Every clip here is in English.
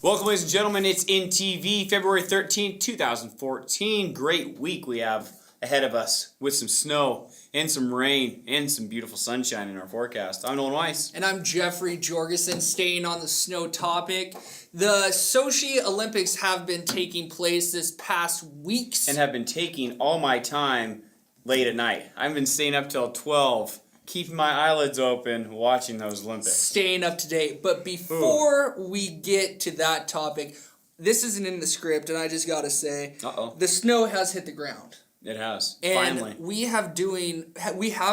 Welcome, ladies and gentlemen. It's INTV, February 13th, 2014. Great week we have ahead of us with some snow and some rain and some beautiful sunshine in our forecast. I'm Nolan Weiss. And I'm Jeffrey Jorgensen, staying on the snow topic. The Sochi Olympics have been taking place this past weeks. And have been taking all my time late at night. I've been staying up till 12, keeping my eyelids open, watching those Olympics. Staying up to date. But before we get to that topic, this isn't in the script, and I just gotta say, the snow has hit the ground. It has. And finally. we have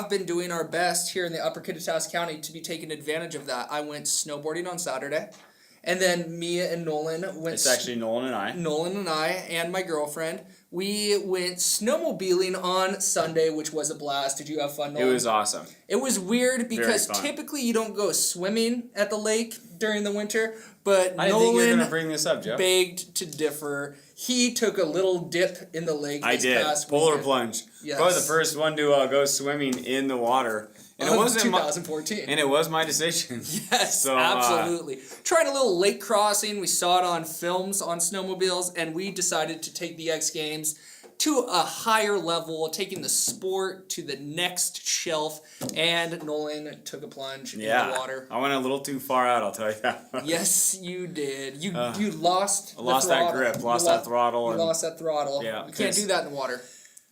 been doing our best here in the Upper Kittitas County to be taking advantage of that. I went snowboarding on Saturday, and then Mia and Nolan went. It's actually Nolan and I. Nolan and I and my girlfriend. We went snowmobiling on Sunday, which was a blast. Did you have fun, Nolan? It was awesome. It was weird because typically you don't go swimming at the lake during the winter, but I didn't think you were Nolan going to bring this up, Jeff. begged to differ. He took a little dip in the lake I this did. past Polar weekend. plunge. Yes. Probably the first one to go swimming in the water. And it wasn't 2014. And it was my decision. Yes, So, absolutely. Tried a little lake crossing. We saw it on films on snowmobiles, and we decided to take the X Games to a higher level, taking the sport to the next shelf, and Nolan took a plunge in the water. I went a little too far out, I'll tell you that. Yes, you did. You lost the lost throttle. that grip, lost that throttle. You lost that throttle. Yeah, you can't do that in the water.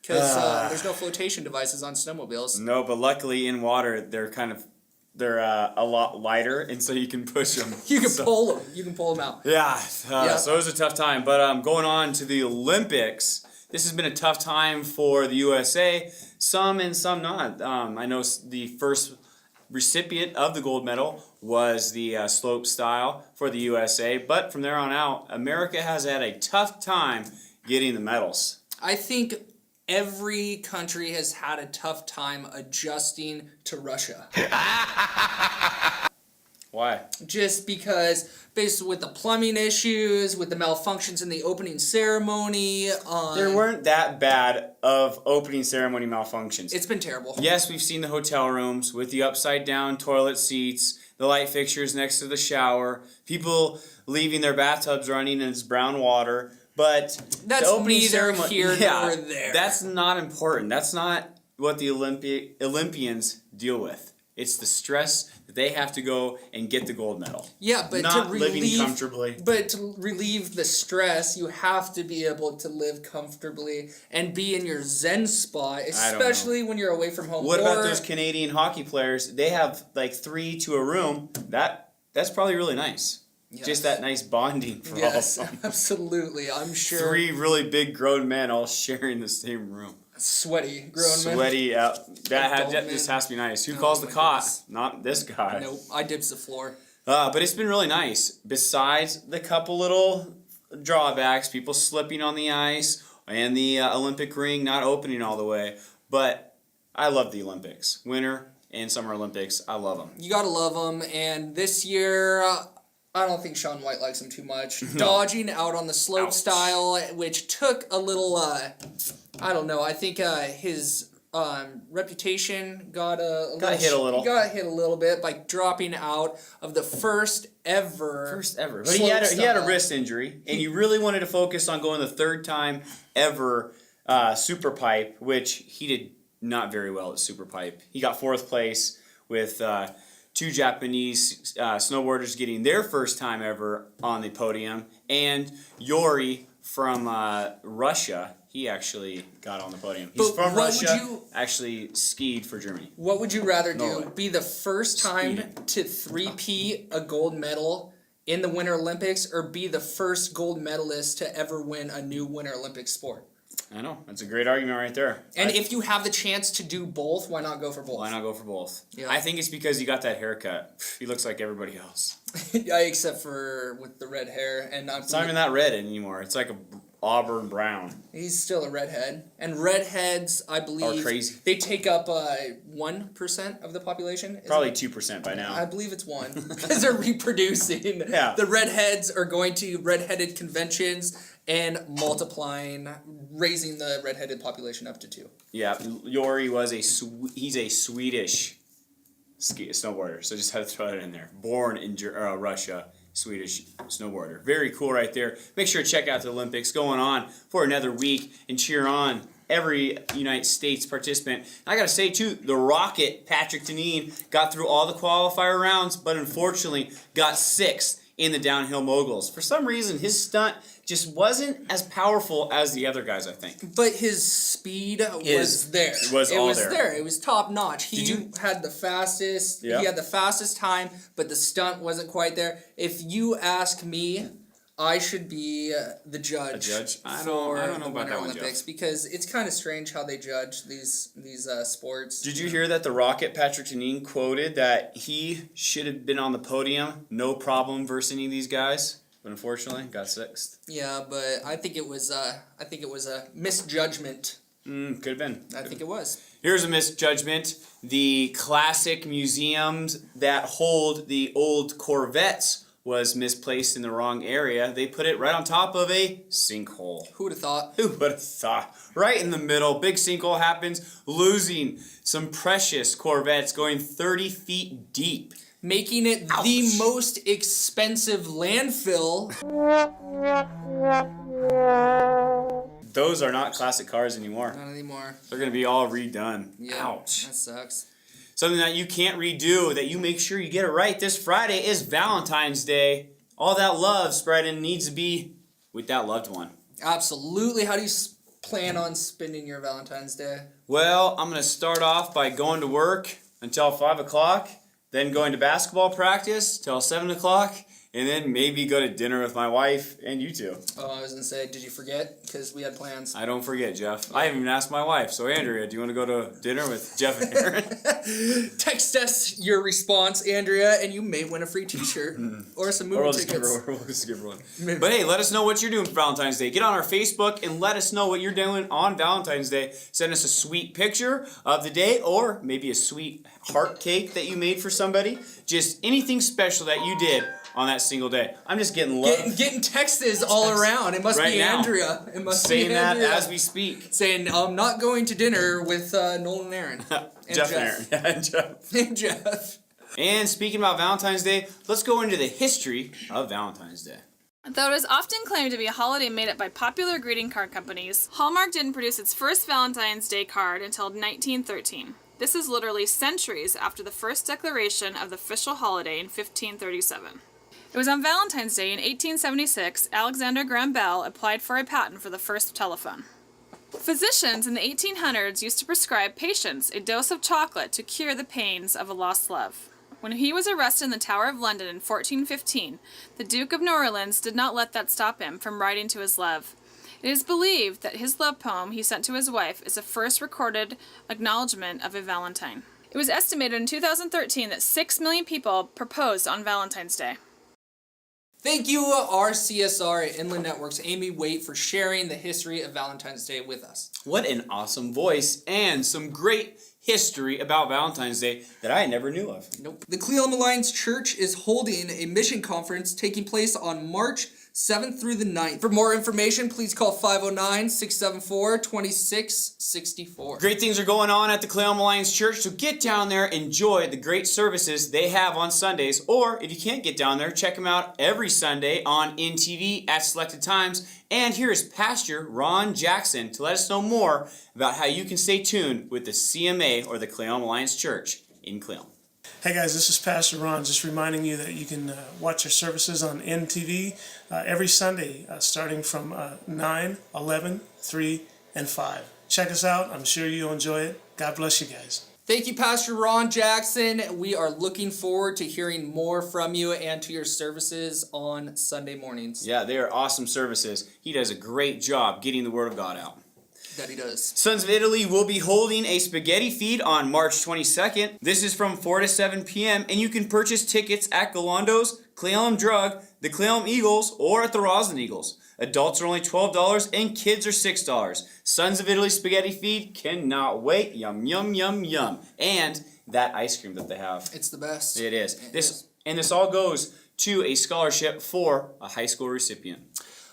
Because there's no flotation devices on snowmobiles. No, but luckily in water, they're a lot lighter, and so you can push them. You can pull them. You can pull them out. Yeah, so it was a tough time. But going on to the Olympics, this has been a tough time for the USA. Some and some not. I know the first recipient of the gold medal was the slope style for the USA. But from there on out, America has had a tough time getting the medals. I think every country has had a tough time adjusting to Russia. Why? Just because, basically with the plumbing issues, with the malfunctions in the opening ceremony. There weren't that bad of opening ceremony malfunctions. It's been terrible. Yes, we've seen the hotel rooms with the upside-down toilet seats, the light fixtures next to the shower, people leaving their bathtubs running in its brown water. But that's the opening neither ceremony, here nor there. That's not important. That's not what the Olympians deal with. It's the stress that they have to go and get the gold medal. Yeah, but not to relieve, living comfortably. But to relieve the stress, you have to be able to live comfortably and be in your zen spot, especially when you're away from home. What about those Canadian hockey players? They have like 3 to a room. That's probably really nice. Yes. Just that nice bonding for all of them. Absolutely. I'm sure. 3 really big grown men all sharing the same room. Sweaty grown men. Sweaty out. That just has to be nice. Who calls the cot? Not this guy. Nope. I dips the floor. But it's been really nice. Besides the couple little drawbacks, people slipping on the ice, and the Olympic ring not opening all the way. But I love the Olympics. Winter and Summer Olympics. I love them. You gotta love them. And this year, I don't think Shaun White likes him too much. No. Dodging out on the slope style, which took a little, I don't know, I think his reputation got hit a little. Got hit a little bit by dropping out of the first ever. But he had a wrist injury, and he really wanted to focus on going the 3rd time ever super pipe, which he did not very well at super pipe. He got 4th place with 2 Japanese snowboarders getting their first time ever on the podium, and Yuri from Russia, he actually got on the podium. He's from Russia, actually skied for Germany. What would you rather do? Be the first time to three-peat a gold medal in the Winter Olympics, or be the first gold medalist to ever win a new Winter Olympic sport? I know. That's a great argument right there. And if you have the chance to do both, why not go for both? Why not go for both? Yeah. I think it's because he got that haircut. He looks like everybody else. Yeah, except for with the red hair. And it's not even that red anymore. It's like a auburn brown. He's still a redhead. And redheads, I believe, are crazy. They take up 1% of the population. Probably 2% by now. I believe it's 1 because they're reproducing. Yeah. The redheads are going to redheaded conventions and multiplying, raising the redheaded population up to 2. Yeah, Yuri was he's a Swedish snowboarder, so just had to throw it in there. Born in Russia, Swedish snowboarder. Very cool right there. Make sure to check out the Olympics going on for another week and cheer on every United States participant. I gotta say too, the Rocket, Patrick Deneen, got through all the qualifier rounds, but unfortunately got 6th in the downhill moguls. For some reason, his stunt just wasn't as powerful as the other guys, I think. But his speed was there. It was all there. It was top notch. He had the fastest. Yeah. He had the fastest time, but the stunt wasn't quite there. If you ask me, I should be the judge. A judge? I for don't know the about Winter that one, Olympics Jeff. because it's kind of strange how they judge these sports. Did you hear that the Rocket, Patrick Deneen, quoted that he should have been on the podium, no problem versus any of these guys, but unfortunately got 6th. Yeah, but I think it was a misjudgment. Could have been. I think it was. Here's a misjudgment. The classic museums that hold the old Corvettes was misplaced in the wrong area. They put it right on top of a sinkhole. Who would have thought? Who would have thought? Right in the middle, big sinkhole happens, losing some precious Corvettes going 30 feet deep. Making it the most expensive landfill. Those are not classic cars anymore. Not anymore. They're going to be all redone. Yeah, Ouch. that sucks. Something that you can't redo, that you make sure you get it right this Friday is Valentine's Day. All that love spreading needs to be with that loved one. Absolutely. How do you plan on spending your Valentine's Day? Well, I'm going to start off by going to work until 5 o'clock, then going to basketball practice till 7 o'clock, and then maybe go to dinner with my wife and you two. Oh, I was going to say, did you forget? Because we had plans. I don't forget, Jeff. I haven't even asked my wife. So, Andrea, do you want to go to dinner with Jeff and Aaron? Text us your response, Andrea, and you may win a free t-shirt or some movie tickets. We'll just give her one. But hey, let us know what you're doing for Valentine's Day. Get on our Facebook and let us know what you're doing on Valentine's Day. Send us a sweet picture of the day or maybe a sweet heart cake that you made for somebody. Just anything special that you did on that single day. I'm just getting love. Getting texts all around. It must Right be now. Andrea. It must Saying be that Andrea. as we speak. Saying, I'm not going to dinner with Nolan and Aaron. And Jeff and Aaron. Yeah, and Jeff. And Jeff. And speaking about Valentine's Day, let's go into the history of Valentine's Day. Though it is often claimed to be a holiday made up by popular greeting card companies, Hallmark didn't produce its first Valentine's Day card until 1913. This is literally centuries after the first declaration of the official holiday in 1537. It was on Valentine's Day in 1876 Alexander Graham Bell applied for a patent for the first telephone. Physicians in the 1800s used to prescribe patients a dose of chocolate to cure the pains of a lost love. When he was arrested in the Tower of London in 1415, the Duke of New Orleans did not let that stop him from writing to his love. It is believed that his love poem he sent to his wife is the first recorded acknowledgement of a Valentine. It was estimated in 2013 that 6 million people proposed on Valentine's Day. Thank you, our CSR at Inland Network's Amy Waite, for sharing the history of Valentine's Day with us. What an awesome voice and some great history about Valentine's Day that I never knew of. Nope. The Cleveland Alliance Church is holding a mission conference taking place on March 7th through the 9th. For more information, please call 509-674-2664. Great things are going on at the Cleveland Alliance Church, so get down there, enjoy the great services they have on Sundays, or if you can't get down there, check them out every Sunday on INTV at selected times. And here is Pastor Ron Jackson to let us know more about how you can stay tuned with the CMA or the Cleveland Alliance Church in Cleveland. Hey guys, this is Pastor Ron, just reminding you that you can watch our services on INTV every Sunday, starting from 9, 11, 3, and 5. Check us out. I'm sure you'll enjoy it. God bless you guys. Thank you, Pastor Ron Jackson. We are looking forward to hearing more from you and to your services on Sunday mornings. Yeah, they are awesome services. He does a great job getting the Word of God out. That he does. Sons of Italy will be holding a spaghetti feed on March 22nd. This is from 4 to 7 p.m. and you can purchase tickets at Galando's, Cleveland Drug, the Cleveland Eagles, or at the Roslyn Eagles. Adults are only $12 and kids are $6. Sons of Italy spaghetti feed cannot wait. Yum, yum, yum, yum. And that ice cream that they have. It's the best. It is. This all goes to a scholarship for a high school recipient.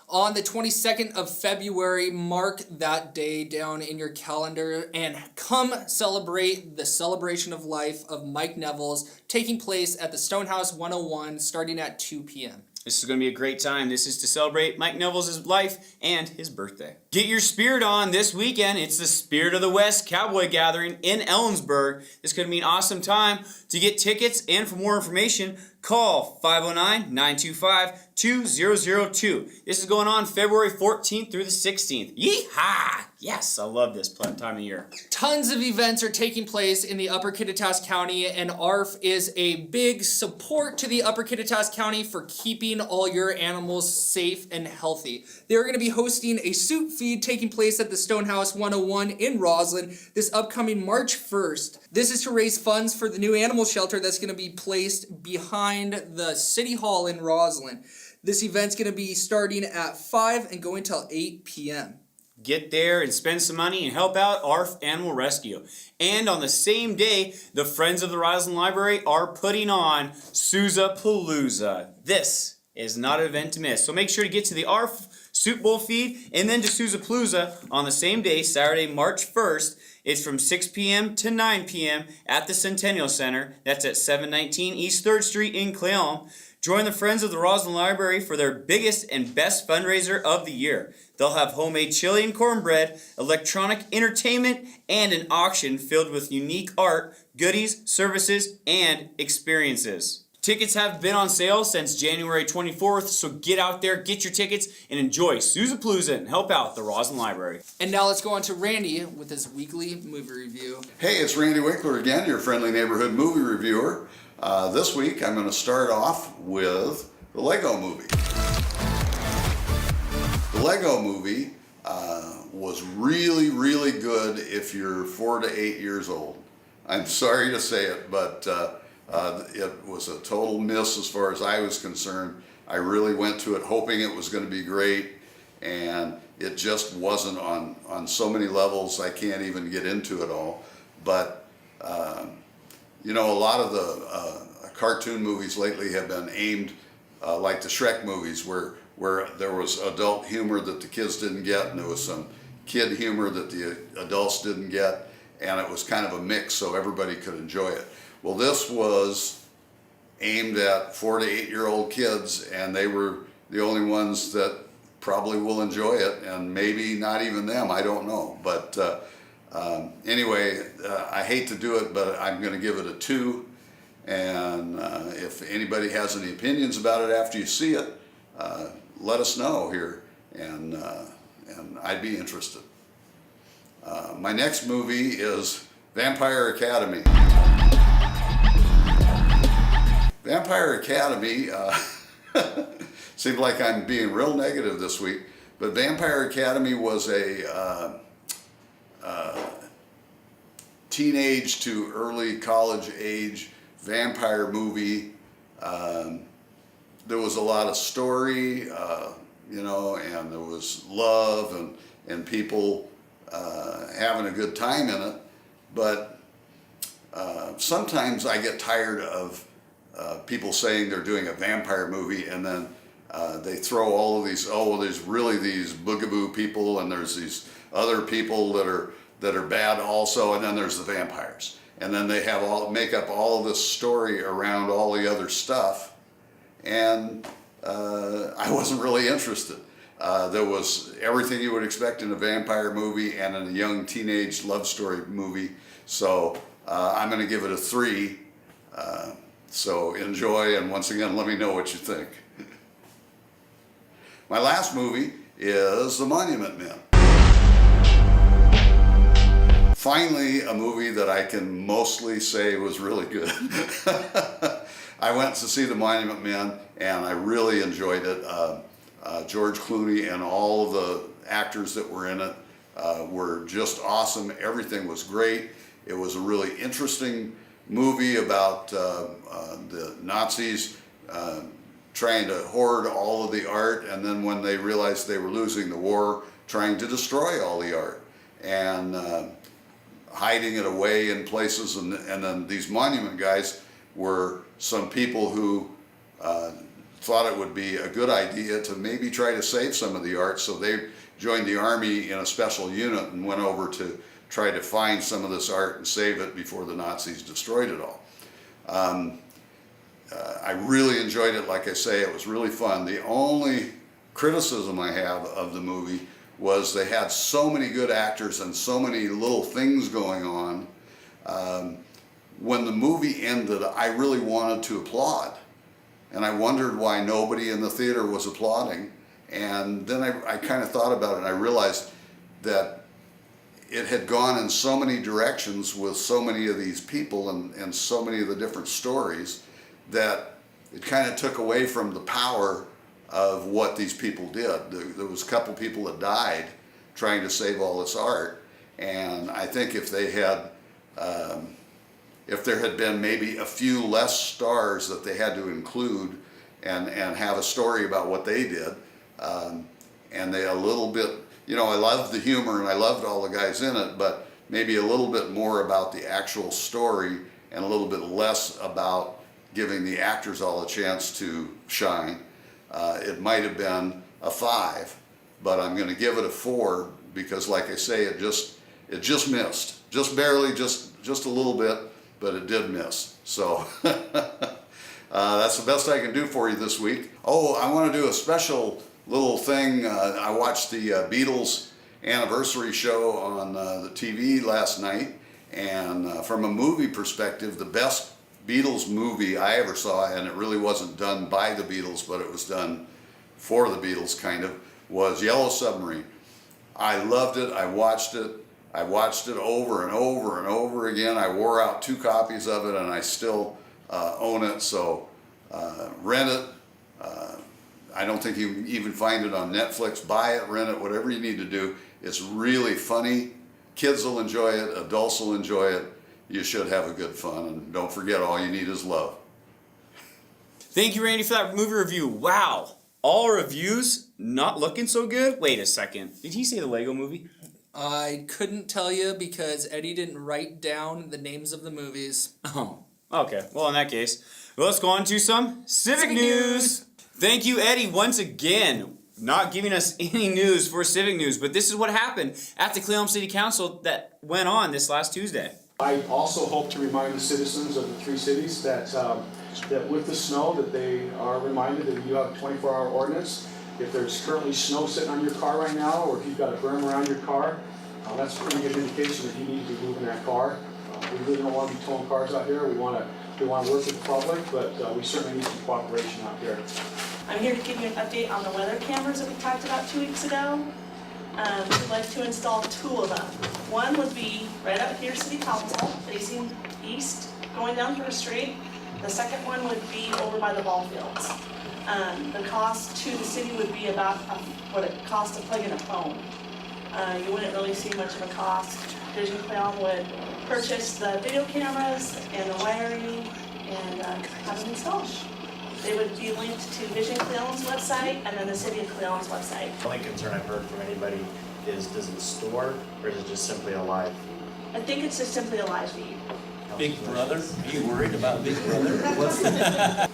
On the 22nd of February, mark that day down in your calendar and come celebrate the celebration of life of Mike Neville's taking place at the Stonehouse 101 starting at 2 p.m. This is going to be a great time. This is to celebrate Mike Neville's life and his birthday. Get your spirit on this weekend. It's the Spirit of the West Cowboy Gathering in Ellensburg. This is going to be an awesome time. To get tickets and for more information, call 509-925-2002. This is going on February 14th through the 16th. Yeehaw! Yes, I love this time of year. Tons of events are taking place in the Upper Kittitas County, and ARF is a big support to the Upper Kittitas County for keeping all your animals safe and healthy. They're going to be hosting a soup feed taking place at the Stonehouse 101 in Roslyn this upcoming March 1st. This is to raise funds for the new animal shelter that's going to be placed behind the City Hall in Roslyn. This event's going to be starting at 5 and going till 8 p.m. Get there and spend some money and help out ARF Animal Rescue. And on the same day, the Friends of the Roslyn Library are putting on Sousa-Palooza. This is not an event to miss. So make sure to get to the ARF Soup Bowl feed and then to Sousa-Palooza on the same day, Saturday, March 1st. It's from 6 p.m. to 9 p.m. at the Centennial Center. That's at 719 East 3rd Street in Cleon. Join the Friends of the Roslyn Library for their biggest and best fundraiser of the year. They'll have homemade chili and cornbread, electronic entertainment, and an auction filled with unique art, goodies, services, and experiences. Tickets have been on sale since January 24th, so get out there, get your tickets, and enjoy Sousa-Palooza and help out the Roslyn Library. And now let's go on to Randy with his weekly movie review. Hey, it's Randy Winkler again, your friendly neighborhood movie reviewer. This week I'm going to start off with the Lego Movie. The Lego Movie was really, really good if you're 4 to 8 years old. I'm sorry to say it, but it was a total miss as far as I was concerned. I really went to it hoping it was going to be great, and it just wasn't on so many levels. I can't even get into it all. But you know, a lot of the cartoon movies lately have been aimed like the Shrek movies, where there was adult humor that the kids didn't get, and there was some kid humor that the adults didn't get, and it was kind of a mix so everybody could enjoy it. Well, this was aimed at 4 to 8 year old kids, and they were the only ones that probably will enjoy it, and maybe not even them, I don't know. But anyway, I hate to do it, but I'm going to give it a 2. And if anybody has any opinions about it after you see it, let us know here, and I'd be interested. My next movie is Vampire Academy. Vampire Academy, seems like I'm being real negative this week, but Vampire Academy was a teenage to early college age vampire movie. There was a lot of story, you know, and there was love and people having a good time in it. But sometimes I get tired of people saying they're doing a vampire movie, and then they throw all of these, oh, well, there's really these boogaboo people, and there's these other people that are bad also, and then there's the vampires. And then they have make up all of this story around all the other stuff, and I wasn't really interested. There was everything you would expect in a vampire movie and in a young teenage love story movie, so I'm going to give it a 3. So enjoy, and once again, let me know what you think. My last movie is The Monument Men. Finally, a movie that I can mostly say was really good. I went to see The Monument Men, and I really enjoyed it. George Clooney and all of the actors that were in it were just awesome. Everything was great. It was a really interesting movie about the Nazis trying to hoard all of the art, and then when they realized they were losing the war, trying to destroy all the art and hiding it away in places. And then these monument guys were some people who thought it would be a good idea to maybe try to save some of the art, so they joined the army in a special unit and went over to try to find some of this art and save it before the Nazis destroyed it all. I really enjoyed it. Like I say, it was really fun. The only criticism I have of the movie was they had so many good actors and so many little things going on. When the movie ended, I really wanted to applaud. And I wondered why nobody in the theater was applauding. And then I kind of thought about it, and I realized that it had gone in so many directions with so many of these people and so many of the different stories that it kind of took away from the power of what these people did. There was a couple people that died trying to save all this art, and I think if they had, if there had been maybe a few less stars that they had to include and have a story about what they did, and they a little bit, you know, I loved the humor and I loved all the guys in it, but maybe a little bit more about the actual story and a little bit less about giving the actors all a chance to shine. It might have been a 5, but I'm going to give it a 4 because, like I say, it just missed, just barely, just a little bit, but it did miss. So that's the best I can do for you this week. Oh, I want to do a special little thing. I watched the Beatles anniversary show on the TV last night, and from a movie perspective, the best Beatles movie I ever saw, and it really wasn't done by the Beatles, but it was done for the Beatles kind of, was Yellow Submarine. I loved it. I watched it over and over and over again. I wore out 2 copies of it, and I still own it, so rent it. I don't think you can even find it on Netflix. Buy it, rent it, whatever you need to do. It's really funny. Kids will enjoy it. Adults will enjoy it. You should have a good fun. And don't forget, all you need is love. Thank you, Randy, for that movie review. Wow. All reviews not looking so good? Wait a second. Did he say the Lego movie? I couldn't tell you because Eddie didn't write down the names of the movies. Oh, okay. Well, in that case, let's go on to some Civic News. Thank you, Eddie, once again, not giving us any news for Civic News, but this is what happened at the Cle Elum City Council that went on this last Tuesday. I also hope to remind the citizens of the 3 cities that that with the snow, that they are reminded that you have a 24-hour ordinance. If there's currently snow sitting on your car right now, or if you've got a berm around your car, that's a pretty good indication that you need to be moving that car. We really don't want to be towing cars out here. We want to work with the public, but we certainly need some cooperation out here. I'm here to give you an update on the weather cameras that we talked about 2 weeks ago. We'd like to install 2 of them. One would be right out here, City Council, facing east, going down First Street. The second one would be over by the ball fields. The cost to the city would be about what it costs to plug in a phone. You wouldn't really see much of a cost. Vision Clown would purchase the video cameras and the wiring and have them installed. They would be linked to Vision Cleon's website and then the City of Cleon's website. The only concern I've heard from anybody is, does it store or is it just simply a live feed? I think it's just simply a live feed. Big Brother? Are you worried about Big Brother?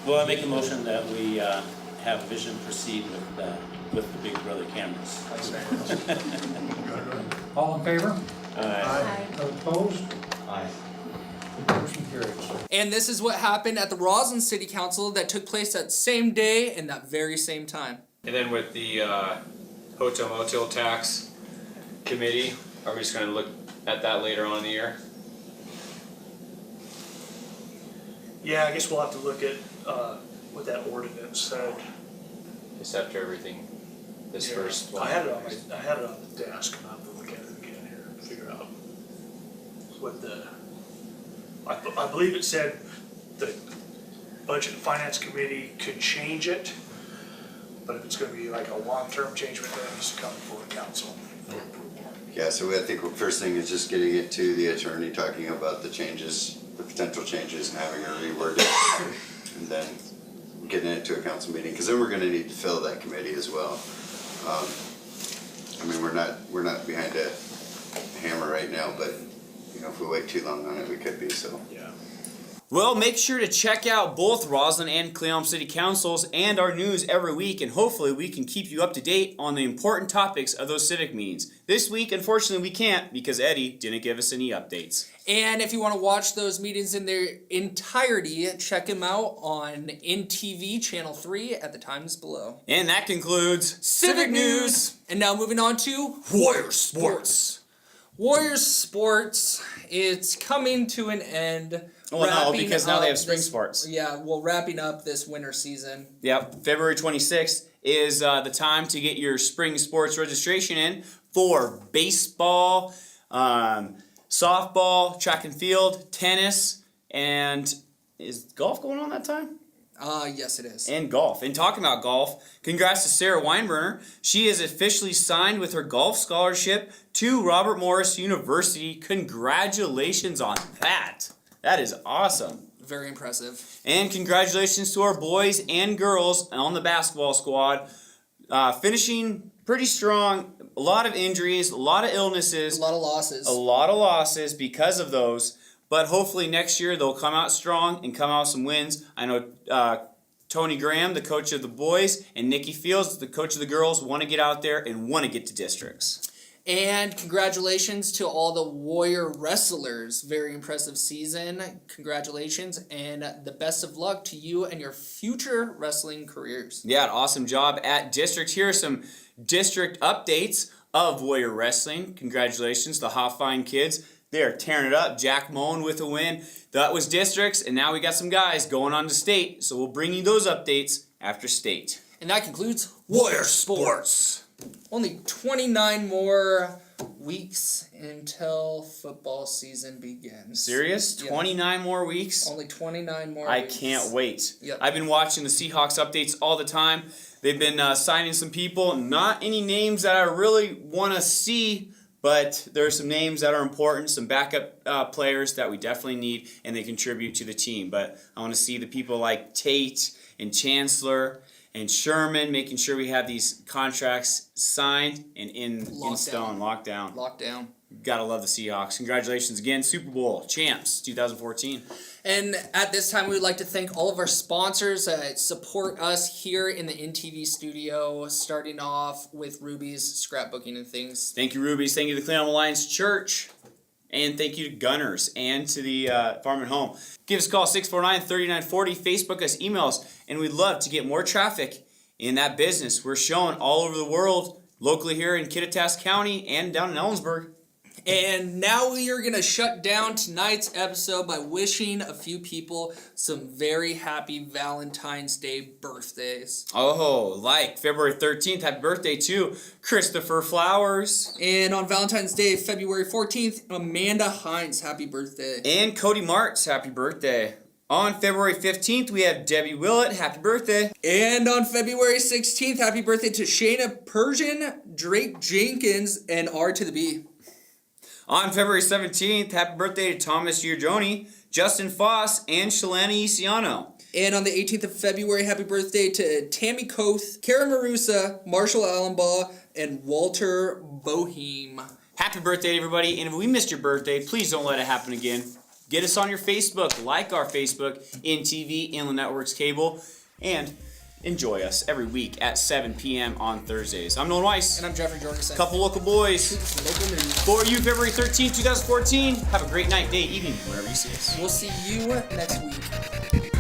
Well, I make a motion that we have Vision proceed with the Big Brother cameras. All in favor? Aye. Opposed? Aye. Motion carries. And this is what happened at the Roslyn City Council that took place that same day and that very same time. And then with the hotel motel tax committee, are we just going to look at that later on in the year? Yeah, I guess we'll have to look at what that ordinance said. Just after everything, this first one. I had it on the desk, and I'll have to look at it again here and figure out what the. I believe it said the Budget and Finance Committee could change it, but if it's going to be like a long-term change, then it needs to come before the council for approval. Yeah, so I think the first thing is just getting it to the attorney, talking about the changes, the potential changes, and having her reword it, and then getting it to a council meeting, because then we're going to need to fill that committee as well. I mean, we're not behind a hammer right now, but you know, if we wait too long on it, we could be. So. Yeah. Well, make sure to check out both Roslyn and Cleon City Councils and our news every week, and hopefully we can keep you up to date on the important topics of those civic meetings. This week, unfortunately, we can't because Eddie didn't give us any updates. And if you want to watch those meetings in their entirety, check them out on INTV Channel 3 at the times below. And that concludes Civic News! And now moving on to Warrior Sports. Warrior Sports, it's coming to an end. Well, no, Wrapping because now they up have spring this- sports. Yeah, well, wrapping up this winter season. Yep, February 26th is the time to get your spring sports registration in for baseball, softball, track and field, tennis, and is golf going on that time? Yes, it is. And golf. And talking about golf, congrats to Sarah Weinberner. She is officially signed with her golf scholarship to Robert Morris University. Congratulations on that. That is awesome. Very impressive. And congratulations to our boys and girls on the basketball squad. Finishing pretty strong. A lot of injuries, a lot of illnesses. A lot of losses. A lot of losses because of those. But hopefully next year they'll come out strong and come out with some wins. I know Tony Graham, the coach of the boys, and Nikki Fields, the coach of the girls, want to get out there and want to get to districts. And congratulations to all the Warrior wrestlers. Very impressive season. Congratulations and the best of luck to you and your future wrestling careers. Yeah, awesome job at district. Here are some district updates of Warrior Wrestling. Congratulations, the Hoffine kids. They are tearing it up. Jack Moen with a win. That was districts, and now we got some guys going on to state. So we'll bring you those updates after state. And that concludes Warrior Sports. Only 29 more weeks until football season begins. Serious? Yeah. 29 more weeks? Only 29 more I weeks. can't wait. Yep. I've been watching the Seahawks updates all the time. They've been signing some people. Not any names that I really want to see, but there are some names that are important, some backup players that we definitely need, and they contribute to the team. But I want to see the people like Tate and Chancellor and Sherman, making sure we have these contracts signed and in stone, locked down. Lockdown. Gotta love the Seahawks. Congratulations again, Super Bowl champs 2014. And at this time, we would like to thank all of our sponsors that support us here in the INTV studio, starting off with Ruby's Scrapbooking and Things. Thank you, Rubies. Thank you to the Cleon Alliance Church. And thank you to Gunners and to the Farm and Home. Give us a call, 649-3940. Facebook us, email us, and we'd love to get more traffic in that business. We're showing all over the world, locally here in Kittitas County and down in Ellensburg. And now we are going to shut down tonight's episode by wishing a few people some very happy Valentine's Day birthdays. Oh, like February 13th, happy birthday to Christopher Flowers. And on Valentine's Day, February 14th, Amanda Hines, happy birthday. And Cody Martz, happy birthday. On February 15th, we have Debbie Willett, happy birthday. And on February 16th, happy birthday to Shayna Persian, Drake Jenkins, and R to the B. On February 17th, happy birthday to Thomas Giorgione, Justin Foss, and Shalani Isiano. And on the 18th of February, happy birthday to Tammy Koth, Kara Marusa, Marshall Allenbaugh, and Walter Boheim. Happy birthday, everybody. And if we missed your birthday, please don't let it happen again. Get us on your Facebook, like our Facebook, INTV, Inland Networks Cable, and enjoy us every week at 7 p.m. on Thursdays. I'm Nolan Weiss. And I'm Jeffrey Jorgensen. Couple local boys. Local news. For you, February 13th, 2014. Have a great night, day, evening, wherever you see us. We'll see you next week.